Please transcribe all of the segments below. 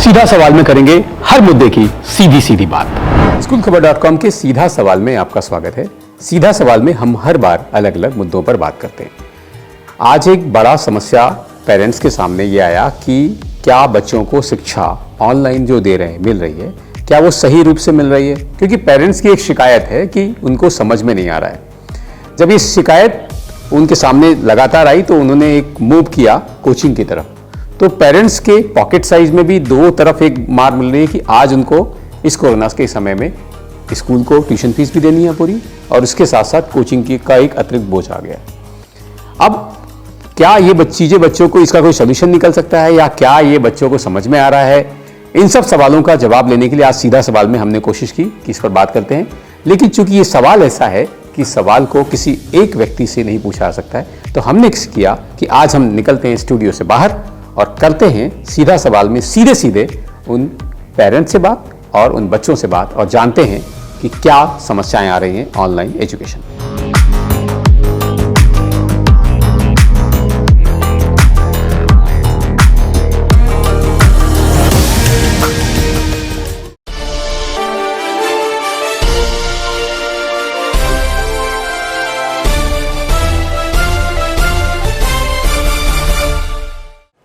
सीधा सवाल में करेंगे हर मुद्दे की सीधी सीधी बात। स्कूलखबर.com के सीधा सवाल में आपका स्वागत है। सीधा सवाल में हम हर बार अलग अलग मुद्दों पर बात करते हैं। आज एक बड़ा समस्या पेरेंट्स के सामने ये आया कि क्या बच्चों को शिक्षा ऑनलाइन जो दे रहे हैं मिल रही है, क्या वो सही रूप से मिल रही है? क्योंकि पेरेंट्स की एक शिकायत है कि उनको समझ में नहीं आ रहा है। जब ये शिकायत उनके सामने लगातार आई तो उन्होंने एक मूव किया कोचिंग की तरफ। तो पेरेंट्स के पॉकेट साइज में भी दो तरफ एक मार मिल रही है कि आज उनको इस कोरोना के समय में स्कूल को ट्यूशन फीस भी देनी है पूरी, और उसके साथ साथ कोचिंग की का एक अतिरिक्त बोझ आ गया। अब क्या ये चीज़ें बच्चों को इसका कोई सोल्यूशन निकल सकता है, या क्या ये बच्चों को समझ में आ रहा है? इन सब सवालों का जवाब लेने के लिए आज सीधा सवाल में हमने कोशिश की कि इस पर बात करते हैं। लेकिन चूंकि ये सवाल ऐसा है कि सवाल को किसी एक व्यक्ति से नहीं पूछा जा सकता है, तो हमने किया कि आज हम निकलते हैं स्टूडियो से बाहर और करते हैं सीधा सवाल में सीधे सीधे उन पेरेंट्स से बात और उन बच्चों से बात, और जानते हैं कि क्या समस्याएं आ रही हैं ऑनलाइन एजुकेशन में।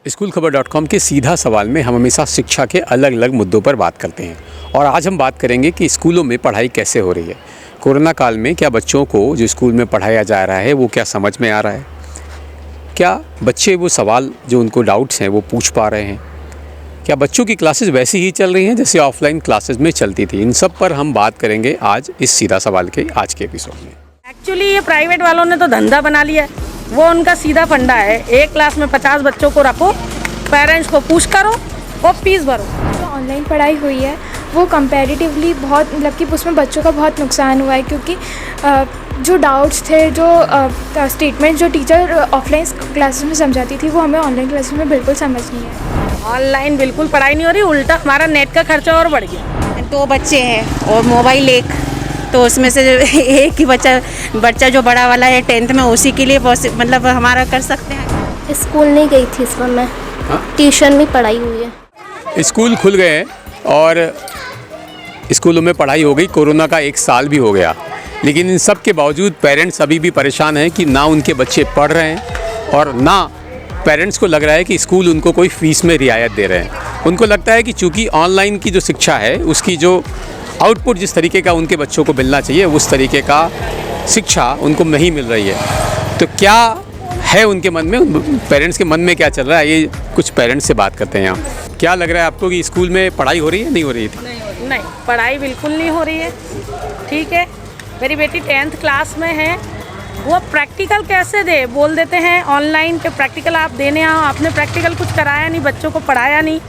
स्कूलखबर.com के सीधा सवाल में हम हमेशा शिक्षा के अलग अलग मुद्दों पर बात करते हैं, और आज हम बात करेंगे कि स्कूलों में पढ़ाई कैसे हो रही है। कोरोना काल में क्या बच्चों को जो स्कूल में पढ़ाया जा रहा है वो क्या समझ में आ रहा है? क्या बच्चे वो सवाल जो उनको डाउट्स हैं वो पूछ पा रहे हैं? क्या बच्चों की क्लासेस वैसी ही चल रही हैं जैसे ऑफलाइन क्लासेस में चलती थी? इन सब पर हम बात करेंगे आज इस सीधा सवाल के आज के एपिसोड में। एक्चुअली ये प्राइवेट वालों ने तो धंधा बना लिया है। वो उनका सीधा फंडा है, एक क्लास में 50 बच्चों को रखो, पेरेंट्स को पुश करो और फीस भरो। जो ऑनलाइन पढ़ाई हुई है वो कंपैरेटिवली बहुत मतलब कि उसमें बच्चों का बहुत नुकसान हुआ है, क्योंकि जो डाउट्स थे, जो स्टेटमेंट जो टीचर ऑफलाइन क्लासेस में समझाती थी वो हमें ऑनलाइन क्लासेस में बिल्कुल समझ नहीं है। ऑनलाइन बिल्कुल पढ़ाई नहीं हो रही, उल्टा हमारा नेट का खर्चा और बढ़ गया। 2 बच्चे हैं और मोबाइल एक, तो उसमें से एक ही बच्चा जो बड़ा वाला है 10th में, उसी के लिए मतलब हमारा कर सकते हैं। स्कूल नहीं गई थी इस बार मैं, ट्यूशन में पढ़ाई हुई है। स्कूल खुल गए हैं और स्कूलों में पढ़ाई हो गई, कोरोना का 1 साल भी हो गया, लेकिन इन सब के बावजूद पेरेंट्स अभी भी परेशान हैं कि ना उनके बच्चे पढ़ रहे हैं और ना पेरेंट्स को लग रहा है कि स्कूल उनको कोई फ़ीस में रियायत दे रहे हैं। उनको लगता है कि चूँकि ऑनलाइन की जो शिक्षा है उसकी जो आउटपुट जिस तरीके का उनके बच्चों को मिलना चाहिए उस तरीके का शिक्षा उनको नहीं मिल रही है। तो क्या है उनके मन में, पेरेंट्स के मन में क्या चल रहा है, ये कुछ पेरेंट्स से बात करते हैं यहाँ। क्या लग रहा है आपको कि स्कूल में पढ़ाई हो रही है, नहीं हो रही थी? नहीं, पढ़ाई बिल्कुल नहीं हो रही है। ठीक है, मेरी बेटी 10th क्लास में है, वो प्रैक्टिकल कैसे दे? बोल देते हैं ऑनलाइन के प्रैक्टिकल आप देने आओ, आपने प्रैक्टिकल कुछ कराया नहीं, बच्चों को पढ़ाया नहीं,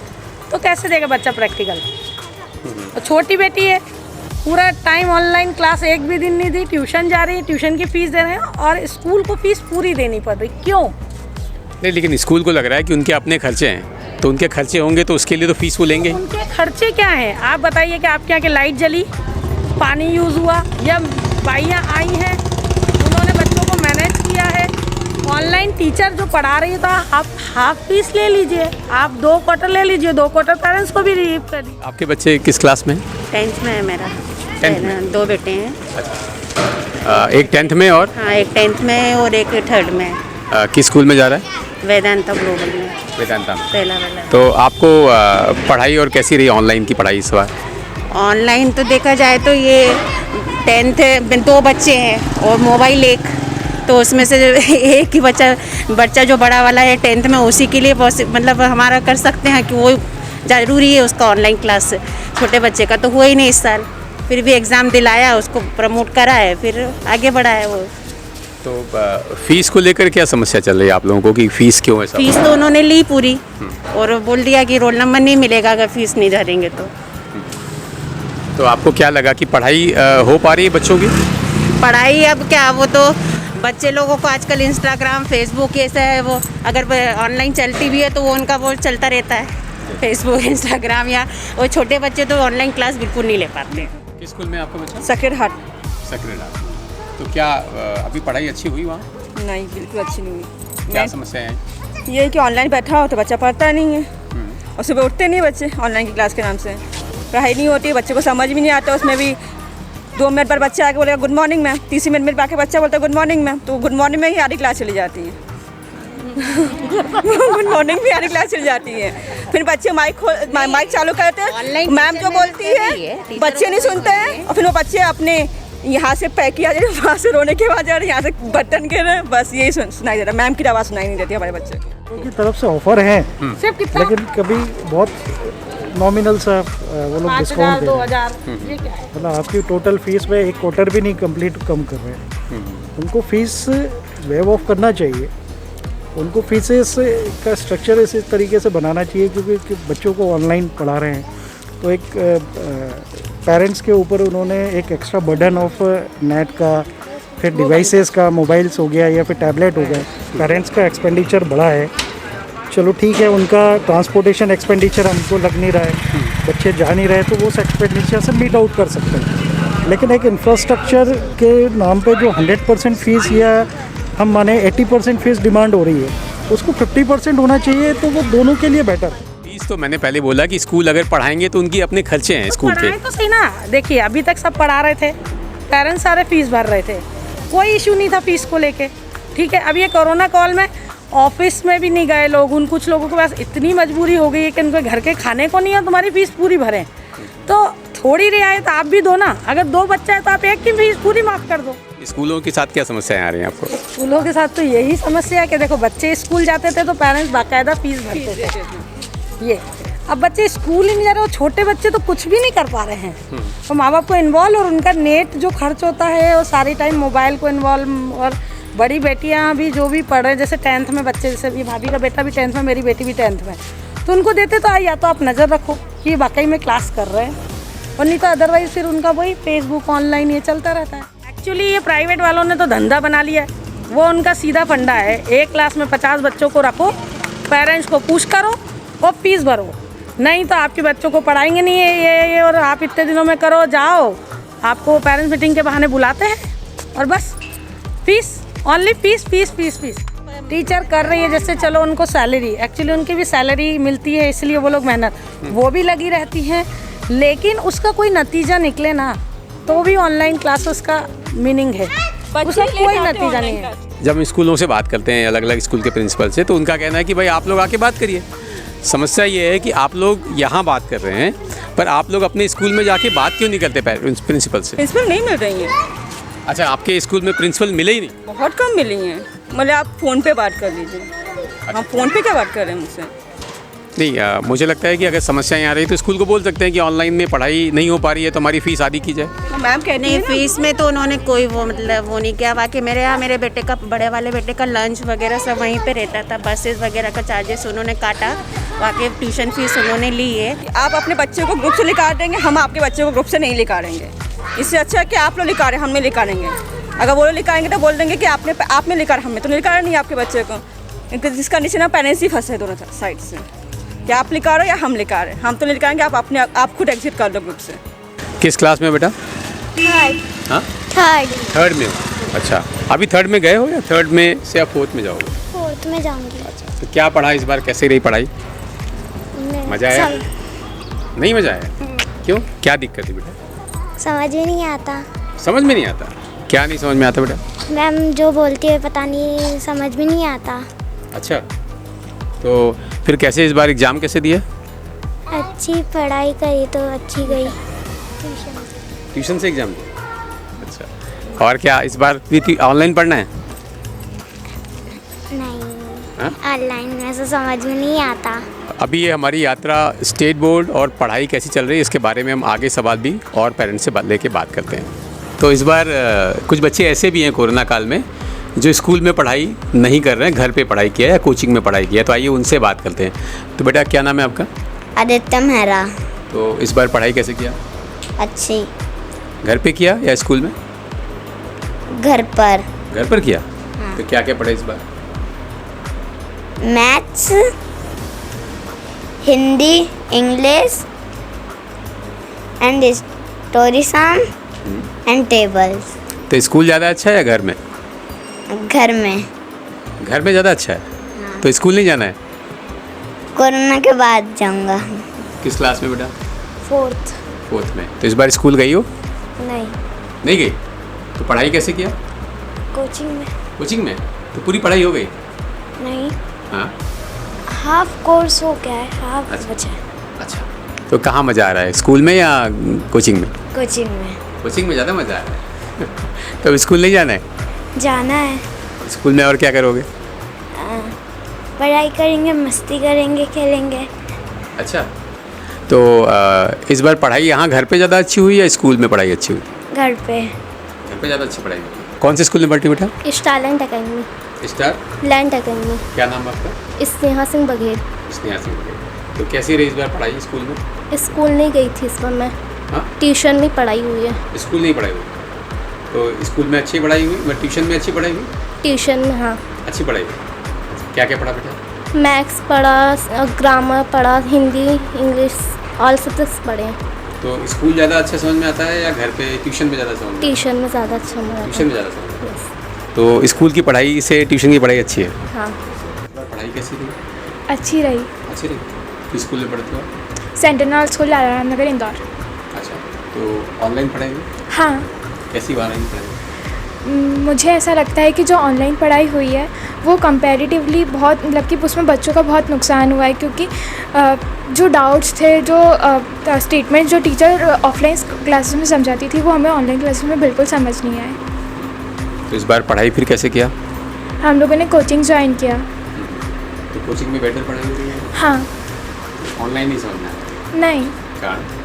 तो कैसे देगा बच्चा प्रैक्टिकल? तो छोटी बेटी है, पूरा टाइम ऑनलाइन क्लास एक भी दिन नहीं दी, ट्यूशन जा रही है, ट्यूशन की फ़ीस दे रहे हैं और स्कूल को फीस पूरी देनी पड़ रही। क्यों? नहीं, लेकिन स्कूल को लग रहा है कि उनके अपने खर्चे हैं, तो उनके खर्चे होंगे तो उसके लिए तो फीस वो लेंगे। उनके खर्चे क्या हैं? आप बताइए कि आपके यहाँ के लाइट जली, पानी यूज़ हुआ, या बाइयाँ आई हैं, उन्होंने बच्चों को मैनेज किया है। ऑनलाइन टीचर जो पढ़ा रही था, आप हाफ फीस ले लीजिए, आप 2 क्वार्टर ले लीजिए, 2 क्वार्टर पेरेंट्स को भी रिलीव कर लीजिए। आपके बच्चे किस क्लास में? 10th में है मेरा। 10th में? 2 बेटे हैं। एक 10th में और हाँ, एक 10th में है और एक 3rd में है। किस स्कूल में जा रहा है? वेदांता ग्लोबल में, वेदांता में। पहला वाला। तो आपको पढ़ाई और कैसी रही ऑनलाइन की पढ़ाई इस बार? ऑनलाइन तो देखा जाए तो ये 10th 2 बच्चे हैं और मोबाइल एक, तो उसमें से एक ही बच्चा जो बड़ा वाला है 10th में, उसी के लिए मतलब हमारा कर सकते हैं कि वो ज़रूरी है उसका ऑनलाइन क्लास। छोटे बच्चे का तो हुआ ही नहीं इस साल, फिर भी एग्ज़ाम दिलाया, उसको प्रमोट करा है, फिर आगे बढ़ा है वो। तो फीस को लेकर क्या समस्या चल रही है आप लोगों को कि फ़ीस क्यों ऐसा? फीस तो उन्होंने ली पूरी और बोल दिया कि रोल नंबर नहीं मिलेगा अगर फीस नहीं भरेंगे तो आपको क्या लगा कि पढ़ाई हो पा रही है बच्चों की? पढ़ाई अब क्या, वो तो बच्चे लोगों को आजकल इंस्टाग्राम फेसबुक ऐसा है, वो अगर ऑनलाइन चलती भी है तो वो उनका वो चलता रहता है, फेसबुक इंस्टाग्राम, या वो छोटे बच्चे तो ऑनलाइन क्लास बिल्कुल नहीं ले पाते। किस स्कूल में आपका बच्चा? Sacred heart. Sacred heart. तो क्या अभी पढ़ाई अच्छी हुई वहाँ? नहीं, बिल्कुल अच्छी नहीं हुई। क्या समस्या है? ये कि ऑनलाइन बैठा हो तो बच्चा पढ़ता नहीं है, और सुबह उठते नहीं बच्चे ऑनलाइन की क्लास के नाम से, पढ़ाई नहीं होती, बच्चे को समझ भी नहीं आता। उसमें भी 2 मिनट पर बच्चा आके बोलेगा गुड मॉर्निंग मैम, तीसरी मिनट में आके बच्चा बोलता है गुड मॉर्निंग मैम, तो गुड मॉर्निंग में ही आधी क्लास चली जाती है। गुड मॉर्निंग भी आधी क्लास चली जाती है। फिर बच्चे माइक चालू करते हैं, मैम जो बोलती है बच्चे नहीं सुनते हैं, और फिर वो बच्चे अपने यहाँ से पैक किया जाए, वहाँ से रोने के बाद जा रहे, यहाँ से बटन गिर रहे, बस यही सुनाई दे रहा है। मैम की आवाज़ सुनाई नहीं देती हमारे बच्चे की तरफ से ऑफर है, लेकिन कभी बहुत नॉमिनल सा वो लोग डिस्काउंट दे रहे हैं। मतलब आपकी टोटल फीस में 1/4 भी नहीं कंप्लीट कम कर रहे हैं। उनको फीस वेव ऑफ करना चाहिए, उनको फीसेस का स्ट्रक्चर इस तरीके से बनाना चाहिए, क्योंकि बच्चों को ऑनलाइन पढ़ा रहे हैं तो एक पेरेंट्स के ऊपर उन्होंने एक एक्स्ट्रा बर्डन ऑफ नेट का, फिर डिवाइसेस का, मोबाइल्स हो गया या फिर टैबलेट हो गया, पेरेंट्स का एक्सपेंडिचर बढ़ा है। चलो ठीक है, उनका ट्रांसपोर्टेशन एक्सपेंडिचर हमको लग नहीं रहा है, बच्चे जा नहीं रहे, तो वो उस एक्सपेंडिचर से मीट आउट कर सकते हैं। लेकिन एक इंफ्रास्ट्रक्चर के नाम पे जो 100% फीस या हम माने 80% फीस डिमांड हो रही है, उसको 50% होना चाहिए, तो वो दोनों के लिए बेटर है। फीस तो मैंने पहले बोला कि स्कूल अगर पढ़ाएंगे तो उनकी अपने खर्चे हैं स्कूल के। तो सही ना, देखिए अभी तक सब पढ़ा रहे थे, पेरेंट्स सारे फीस भर रहे थे, कोई इशू नहीं था फीस को लेके, ठीक है। अब ये कोरोना कॉल में ऑफिस में भी नहीं गए लोग, उन कुछ लोगों के पास इतनी मजबूरी हो गई है कि उनके घर के खाने को नहीं है, तुम्हारी फीस पूरी भरें, तो थोड़ी रियायत आप भी दो ना। अगर 2 बच्चा है तो आप एक की फीस पूरी माफ़ कर दो। स्कूलों के साथ क्या समस्याएं आ रही हैं आपको? स्कूलों के साथ तो यही समस्या है कि देखो बच्चे स्कूल जाते थे तो पेरेंट्स बाकायदा फीस भरते थे, ये अब बच्चे स्कूल ही नहीं जा रहे, वो छोटे बच्चे तो कुछ भी नहीं कर पा रहे हैं, तो माँ बाप को इन्वॉल्व, और उनका नेट जो खर्च होता है वो सारी टाइम मोबाइल को इन्वॉल्व। और बड़ी बेटियाँ भी जो भी पढ़ रहे हैं, जैसे 10th में बच्चे, जैसे भी भाभी का बेटा भी 10th में, मेरी बेटी भी 10th में, तो उनको देते तो या तो आप नज़र रखो कि वाकई में क्लास कर रहे हैं, और नहीं तो अदरवाइज फिर उनका वही फेसबुक ऑनलाइन ये चलता रहता है। एक्चुअली ये प्राइवेट वालों ने तो धंधा बना लिया है, वो उनका सीधा फंडा है, एक क्लास में 50 बच्चों को रखो, पेरेंट्स को पुश करो और फीस भरो, नहीं तो आपके बच्चों को पढ़ाएंगे नहीं है ये, और आप इतने दिनों में करो जाओ, आपको पेरेंट्स मीटिंग के बहाने बुलाते हैं, और बस fees, only fees fees fees fees. Teacher कर रही है जैसे, चलो उनको सैलरी, एक्चुअली उनकी भी सैलरी मिलती है, इसलिए वो लोग मेहनत वो भी लगी रहती हैं, लेकिन उसका कोई नतीजा निकले ना तो भी ऑनलाइन क्लासेस का मीनिंग है, उसका कोई नतीजा नहीं है। जब हम स्कूलों से बात करते हैं, अलग अलग स्कूल के प्रिंसिपल से, तो उनका कहना है कि भाई आप लोग आके बात करिए। समस्या ये है कि आप लोग यहाँ बात कर रहे हैं, पर आप लोग अपने स्कूल में जाके बात क्यों नहीं करते प्रिंसिपल से? प्रिंसिपल नहीं मिल रही है। अच्छा, आपके स्कूल में प्रिंसिपल मिले ही नहीं? बहुत कम मिली हैं, मतलब आप फ़ोन पे बात कर लीजिए। हम फ़ोन पे क्या बात कर रहे हैं मुझसे? नहीं, मुझे लगता है कि अगर समस्याएं आ रही तो स्कूल को बोल सकते हैं कि ऑनलाइन में पढ़ाई नहीं हो पा रही है तो हमारी फ़ीस आधी की जाए। मैम कहती नहीं, है फीस में तो उन्होंने कोई वो मतलब वो नहीं किया। बाकी मेरे यहाँ मेरे बेटे का, बड़े वाले बेटे का लंच वगैरह सब वहीं पे रहता था, बसेस वगैरह का चार्जेस उन्होंने काटा, बाकी ट्यूशन फीस उन्होंने ली है। आप अपने बच्चे को ग्रुप से लिखा देंगे, हम आपके बच्चे को ग्रुप से नहीं लिखा देंगे। इससे अच्छा है कि आप लोग लिखा रहे, हम नहीं लिखा देंगे। अगर वो लोग लिखाएंगे तो बोल देंगे कि आपने लिखा, हमें तो लिखा रहा नहीं आपके बच्चे को, जिसका नीचे ना पेरेंट्स ही फंसे दोनों साइड से, क्या आप लिखा रहे हो या हम लिखा रहे हैं। हम तो नहीं लिखाएंगे, आप खुद एग्जिट कर दो ग्रुप से। किस क्लास में बेटा? थर्ड में हो? अच्छा, अभी थर्ड में गए हो या थर्ड में से आप 4th में जाओगे? 4th में जाऊंगी। अच्छा, तो क्या पढ़ा इस बार, कैसे रही पढ़ाई? मज़ा आया? नहीं मज़ा आया? क्यों, क्या दिक्कत है बेटा? समझ ही नहीं आता। समझ में नहीं आता? क्या नहीं समझ में आता बेटा? मैम जो बोलती है पता नहीं, समझ में नहीं आता। अच्छा, तो फिर कैसे इस बार एग्ज़ाम कैसे दिया? अच्छी पढ़ाई करी तो अच्छी गई। ट्यूशन से एग्ज़ाम दिया? अच्छा, और क्या इस बार भी ऑनलाइन पढ़ना है? नहीं, ऑनलाइन में से समझ में नहीं आता। अभी ये हमारी यात्रा स्टेट बोर्ड और पढ़ाई कैसी चल रही है इसके बारे में हम आगे सवाल भी और पेरेंट्स से लेके बात करते हैं। तो इस बार कुछ बच्चे ऐसे भी हैं कोरोना काल में जो स्कूल में पढ़ाई नहीं कर रहे हैं, घर पे पढ़ाई किया या कोचिंग में पढ़ाई किया, तो आइए उनसे बात करते हैं। तो बेटा क्या नाम है आपका? आदित्य मेहरा। तो इस बार पढ़ाई कैसे किया? अच्छी। घर पे किया या स्कूल में? घर पर। घर पर किया? तो क्या क्या पढ़ा इस बार? Maths, Hindi, English and story sum and tables. तो स्कूल ज़्यादा अच्छा है या घर में? घर में। घर में ज़्यादा अच्छा है? तो स्कूल नहीं जाना है? कोरोना के बाद जाऊंगा। किस क्लास में बेटा? 4th। 4th में। तो इस बार स्कूल गई हो? नहीं, नहीं गई? तो पढ़ाई कैसे किया? कोचिंग में। कोचिंग में? तो पूरी पढ़ाई हो गई? नहीं, हाँ। हाफ कोर्स हो गया है, हाफ अच्छा। बचा है। अच्छा, तो कहाँ मज़ा आ रहा है, स्कूल में या कोचिंग में? कोचिंग में कोचिंग में ज़्यादा मज़ा आ रहा है। तो स्कूल नहीं जाना है? जाना है। स्कूल में और क्या करोगे? पढ़ाई करेंगे, मस्ती करेंगे, खेलेंगे। अच्छा, तो इस बार पढ़ाई यहाँ घर पे ज़्यादा अच्छी हुई या स्कूल में पढ़ाई अच्छी हुई? घर पे। घर पे ज़्यादा अच्छी पढ़ाई हुई। कौन से स्कूल में पढ़ती बेटा? Talent academy. Star land academy. क्या नाम है आपका? स्नेहा सिंह बघेल। स्नेहा सिंह बघेल। तो कैसी रही इस बार पढ़ाई स्कूल में? स्कूल नहीं गई थी इस बार मैं। हाँ, ट्यूशन में पढ़ाई हुई है। स्कूल नहीं पढ़ाई हुई? तो स्कूल में अच्छी पढ़ाई हुई, मैं ट्यूशन में अच्छी पढ़ाई हुई? ट्यूशन में हाँ, अच्छी पढ़ाई हुई। क्या क्या पढ़ा बेटा? मैथ्स पढ़ा, ग्रामर पढ़ा, हिंदी, इंग्लिश, ऑल सब्जेक्ट्स पढ़े हैं। तो स्कूल ज़्यादा अच्छा समझ में आता है या घर पे ट्यूशन में ज़्यादा समझ में आता है? ट्यूशन में ज़्यादा अच्छा मजा ट्यूशन में ज़्यादा समझ में आता है। तो स्कूल की पढ़ाई से ट्यूशन की पढ़ाई अच्छी है? हाँ, पढ़ाई कैसी रही? अच्छी रही। अच्छी रही। किस स्कूल में पढ़ते हो? सेंट्रल स्कूल लाला नगर इंदौर। अच्छा, तो ऑनलाइन पढ़ाई हुई? हाँ, कैसी ऑनलाइन पढ़ाई? मुझे ऐसा लगता है कि जो ऑनलाइन पढ़ाई हुई है वो कंपैरेटिवली बहुत मतलब कि उसमें बच्चों का बहुत नुकसान हुआ है, क्योंकि जो डाउट्स थे, जो स्टेटमेंट जो टीचर ऑफलाइन क्लासेस में समझाती थी वो हमें ऑनलाइन क्लासेस में बिल्कुल समझ नहीं आए। तो इस बार पढ़ाई फिर कैसे किया? हम लोगों ने कोचिंग ज्वाइन किया। तो कोचिंग में बेटर पढ़ाई हुई है? हाँ। ऑनलाइन नहीं समझना है? नहीं, कारण?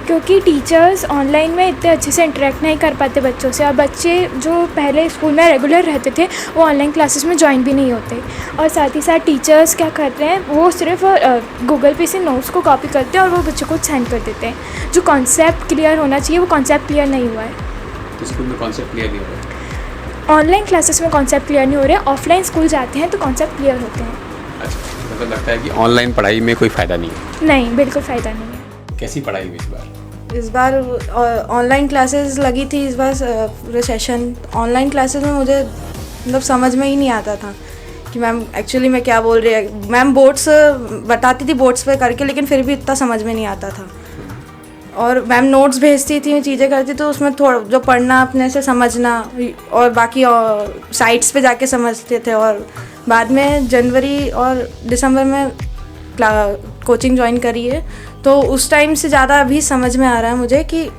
क्योंकि टीचर्स ऑनलाइन में इतने अच्छे से इंटरेक्ट नहीं कर पाते बच्चों से, और बच्चे जो पहले स्कूल में रेगुलर रहते थे वो ऑनलाइन क्लासेस में ज्वाइन भी नहीं होते। और साथ ही साथ टीचर्स क्या करते हैं, वो सिर्फ गूगल पे से नोट्स को कॉपी करते हैं और वो बच्चों को सेंड कर देते हैं। जो कॉन्सेप्ट क्लियर होना चाहिए वो कॉन्सेप्ट क्लियर नहीं हुआ है। तो स्कूल में कॉन्सेप्ट क्लियर नहीं हो रहा है? ऑनलाइन क्लासेस में कॉन्सेप्ट क्लियर नहीं हो रहे, ऑफलाइन स्कूल जाते हैं तो कॉन्सेप्ट क्लियर होते हैं। अच्छा, मतलब लगता है कि ऑनलाइन पढ़ाई में कोई फ़ायदा नहीं है? नहीं, बिल्कुल फ़ायदा नहीं है। कैसी पढ़ाई हुई इस बार? इस बार ऑनलाइन क्लासेस लगी थी। इस बार रिसेशन ऑनलाइन क्लासेस में मुझे मतलब समझ में ही नहीं आता था कि मैम एक्चुअली मैं क्या बोल रही है। मैम बोर्ड्स बताती थी बोर्ड्स पे करके, लेकिन फिर भी इतना समझ में नहीं आता था। और मैम नोट्स भेजती थी, चीज़ें करती, तो उसमें थोड़ा जो पढ़ना अपने से समझना और बाकी साइट्स पे जाके समझते थे। और बाद में जनवरी और दिसंबर में कोचिंग ज्वाइन करी है, तो उस टाइम से ज़्यादा अभी समझ में आ रहा है मुझे कि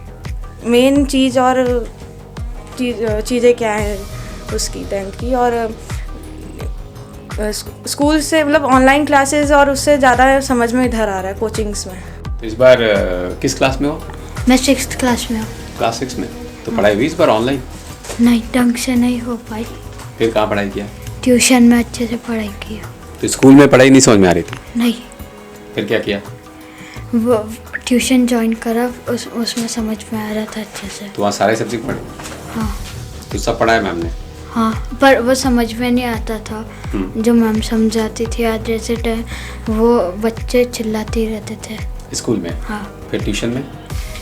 मेन चीज़ और चीज़ें क्या हैं उसकी 10th की। और स्कूल से मतलब ऑनलाइन क्लासेस और उससे ज़्यादा समझ में इधर आ रहा है कोचिंग्स में। तो इस बार किस क्लास में हो? मैं 6th क्लास में हूँ। क्लास 6 में। तो पढ़ाई हुई इस बार ऑनलाइन? नहीं, ढंग से नहीं हो पाई। फिर कहाँ पढ़ाई किया? ट्यूशन में अच्छे से पढ़ाई की। तो स्कूल में पढ़ाई नहीं समझ में आ रही थी? नहीं, फिर क्या किया? वो ट्यूशन ज्वाइन करा, उसमें समझ में आ रहा था अच्छे से। तो वहाँ सारे सब्जेक्ट पढ़े? हाँ। तो सब पढ़ाया मैम ने? हाँ, पर वो समझ में नहीं आता था जो मैम समझाती थी। आज जैसे वो बच्चे चिल्लाते रहते थे स्कूल में? हाँ। फिर ट्यूशन में?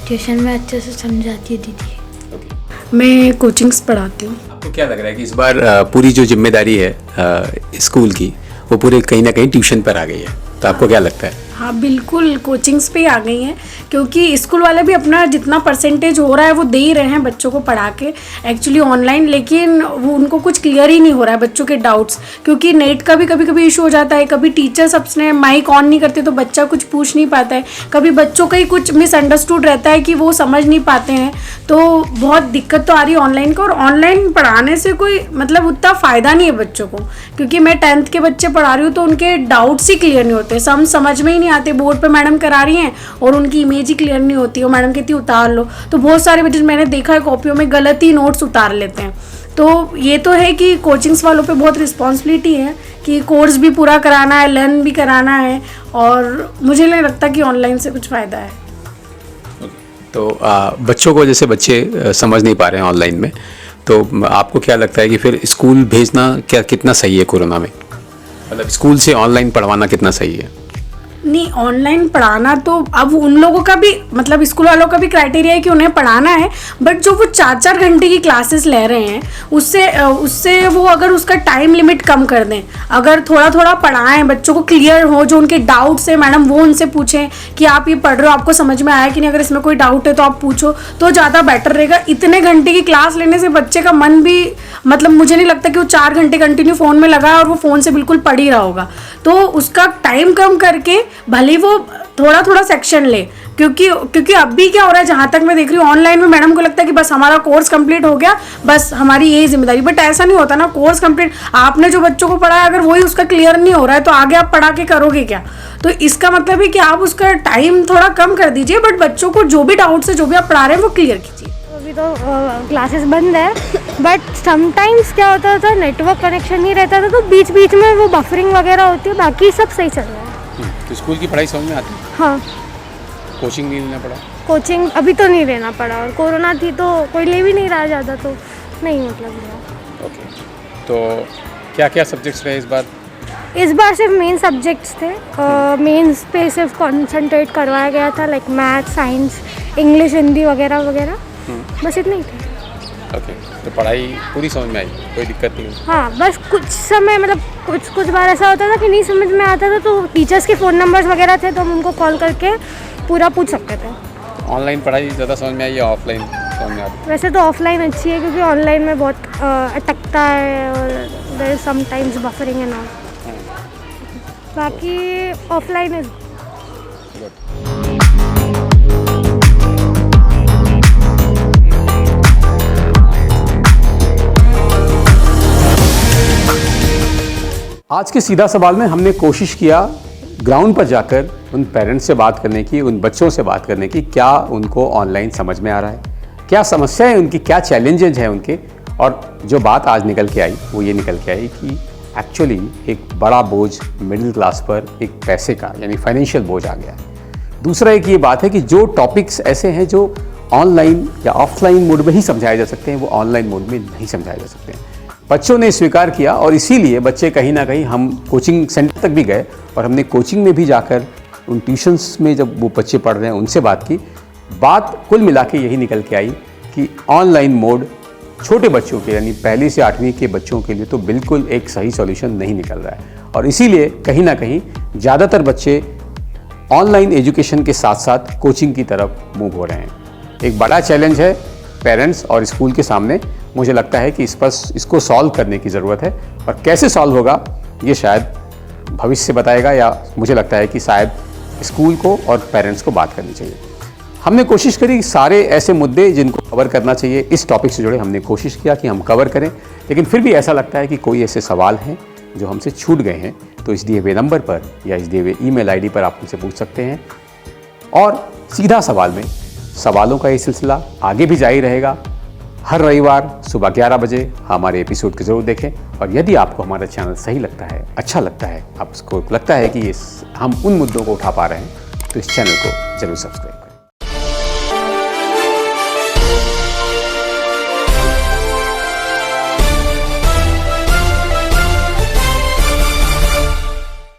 ट्यूशन में अच्छे से समझाती है दीदी। ओके। मैं कोचिंग्स पढ़ाती हूँ। आपको क्या लग रहा है कि इस बार पूरी जो जिम्मेदारी है स्कूल की वो पूरे कहीं ना कहीं ट्यूशन पर आ गई है? तो आपको क्या लगता है? हाँ, बिल्कुल कोचिंग्स पे ही आ गई हैं, क्योंकि स्कूल वाले भी अपना जितना परसेंटेज हो रहा है वो दे ही रहे हैं बच्चों को पढ़ा के एक्चुअली ऑनलाइन, लेकिन वो उनको कुछ क्लियर ही नहीं हो रहा है बच्चों के डाउट्स, क्योंकि नेट का भी कभी कभी इशू हो जाता है। कभी टीचर्स अपने माइक ऑन नहीं करते तो बच्चा कुछ पूछ नहीं पाता है। कभी बच्चों का ही कुछ मिसअंडरस्टूड रहता है कि वो समझ नहीं पाते हैं। तो बहुत दिक्कत तो आ रही है ऑनलाइन को। और ऑनलाइन पढ़ाने से कोई मतलब उतना फ़ायदा नहीं है बच्चों को, क्योंकि मैं 10th के बच्चे पढ़ा रही हूँ तो उनके डाउट्स ही क्लियर नहीं होते, समझ में ही नहीं आते। बोर्ड पे मैडम करा रही हैं और उनकी इमेज ही क्लियर नहीं होती, और मैडम कहती है उतार लो। तो बहुत सारे बच्चे मैंने देखा है कॉपियों में गलत ही नोट्स उतार लेते हैं। तो ये तो है कि कोचिंग्स वालों पे बहुत रिस्पॉन्सिबिलिटी है कि कोर्स भी पूरा कराना है, लर्न भी कराना है, और मुझे नहीं लगता कि ऑनलाइन से कुछ फ़ायदा है। तो बच्चों को जैसे बच्चे समझ नहीं पा रहे हैं ऑनलाइन में, तो आपको क्या लगता है कि फिर स्कूल भेजना कितना सही है कोरोना में? मतलब स्कूल से ऑनलाइन पढ़वाना कितना सही है? नहीं, ऑनलाइन पढ़ाना तो अब उन लोगों का भी मतलब स्कूल वालों का भी क्राइटेरिया है कि उन्हें पढ़ाना है, बट जो वो 4-4 घंटे की क्लासेस ले रहे हैं उससे वो अगर उसका टाइम लिमिट कम कर दें, अगर थोड़ा थोड़ा पढ़ाएं, बच्चों को क्लियर हो, जो उनके डाउट्स है मैडम वो उनसे पूछें कि आप ये पढ़ रहे हो, आपको समझ में आया कि नहीं, अगर इसमें कोई डाउट है तो आप पूछो, तो ज़्यादा बेटर रहेगा। इतने घंटे की क्लास लेने से बच्चे का मन भी मतलब मुझे नहीं लगता कि वो 4 घंटे कंटिन्यू फ़ोन में लगा है और वो फ़ोन से बिल्कुल पढ़ ही रहा होगा। तो उसका टाइम कम करके भले वो थोड़ा थोड़ा सेक्शन ले, क्योंकि अब भी क्या हो रहा है, जहाँ तक मैं देख रही हूँ ऑनलाइन में मैडम को लगता है कि बस हमारा कोर्स कंप्लीट हो गया, बस हमारी यही जिम्मेदारी, बट ऐसा नहीं होता ना। कोर्स कंप्लीट आपने जो बच्चों को पढ़ाया अगर वही उसका क्लियर नहीं हो रहा है तो आगे आप पढ़ा के करोगे क्या? तो इसका मतलब है कि आप उसका टाइम थोड़ा कम कर दीजिए, बट बच्चों को जो भी डाउट्स है, जो भी आप पढ़ा रहे हैं वो क्लियर कीजिए। अभी तो क्लासेस बंद है, बट समटाइम्स क्या होता था, नेटवर्क कनेक्शन नहीं रहता था, तो बीच बीच में वो बफरिंग वगैरह होती है, बाकी सब सही चल रहा है। तो स्कूल की पढ़ाई समझ में आती है? हाँ, कोचिंग नहीं लेना पड़ा? कोचिंग अभी तो नहीं लेना पड़ा, और कोरोना थी तो कोई ले भी नहीं रहा ज़्यादा, तो नहीं मतलब लिया। ओके, तो क्या क्या सब्जेक्ट्स रहे इस बार? इस बार सिर्फ मेन सब्जेक्ट्स थे, मेंस पे सिर्फ कंसंट्रेट करवाया गया था, like math, science, English, Hindi वगैरह वगैरह, बस इतना ही था। ओके, तो पढ़ाई पूरी समझ में आई, कोई दिक्कत नहीं हुई? हाँ, बस कुछ समय मतलब कुछ बार ऐसा होता था कि नहीं समझ में आता था, तो टीचर्स के फ़ोन नंबर्स वगैरह थे तो हम उनको कॉल करके पूरा पूछ सकते थे। ऑनलाइन पढ़ाई ज़्यादा समझ में आई या ऑफलाइन समझ में आती? वैसे तो ऑफलाइन अच्छी है, क्योंकि ऑनलाइन में बहुत अटकता है और there is sometimes buffering and all. बाकी ऑफलाइन इज आज के सीधा सवाल में हमने कोशिश किया ग्राउंड पर जाकर उन पेरेंट्स से बात करने की, उन बच्चों से बात करने की, क्या उनको ऑनलाइन समझ में आ रहा है, क्या समस्याएं उनकी, क्या चैलेंजेस हैं उनके। और जो बात आज निकल के आई वो ये निकल के आई कि एक्चुअली एक बड़ा बोझ मिडिल क्लास पर एक पैसे का यानी फाइनेंशियल बोझ आ गया है। दूसरा एक ये बात है कि जो टॉपिक्स ऐसे हैं जो ऑनलाइन या ऑफलाइन मोड में ही समझाए जा सकते हैं, वो ऑनलाइन मोड में नहीं समझाए जा सकते हैं। बच्चों ने स्वीकार किया और इसीलिए बच्चे कहीं ना कहीं, हम कोचिंग सेंटर तक भी गए और हमने कोचिंग में भी जाकर उन ट्यूशन्स में जब वो बच्चे पढ़ रहे हैं उनसे बात की। बात कुल मिला के यही निकल के आई कि ऑनलाइन मोड छोटे बच्चों के यानी 1ली से 8वीं के बच्चों के लिए तो बिल्कुल एक सही सॉल्यूशन नहीं निकल रहा है, और इसीलिए कहीं ना कहीं ज़्यादातर बच्चे ऑनलाइन एजुकेशन के साथ साथ कोचिंग की तरफ मूव हो रहे हैं। एक बड़ा चैलेंज है पेरेंट्स और स्कूल के सामने। मुझे लगता है कि इसको सॉल्व करने की ज़रूरत है, और कैसे सॉल्व होगा ये शायद भविष्य बताएगा, या मुझे लगता है कि शायद स्कूल को और पेरेंट्स को बात करनी चाहिए। हमने कोशिश करी सारे ऐसे मुद्दे जिनको कवर करना चाहिए इस टॉपिक से जुड़े, हमने कोशिश किया कि हम कवर करें, लेकिन फिर भी ऐसा लगता है कि कोई ऐसे सवाल हैं जो हमसे छूट गए हैं, तो इस दिए हुए नंबर पर या इस दिए हुए ईमेल आईडी पर आप मुझसे पूछ सकते हैं। और सीधा सवाल में सवालों का ये सिलसिला आगे भी जारी रहेगा। हर रविवार सुबह 11 बजे हमारे एपिसोड को ज़रूर देखें, और यदि आपको हमारा चैनल सही लगता है, अच्छा लगता है, आपको लगता है कि हम उन मुद्दों को उठा पा रहे हैं, तो इस चैनल को ज़रूर सब्सक्राइब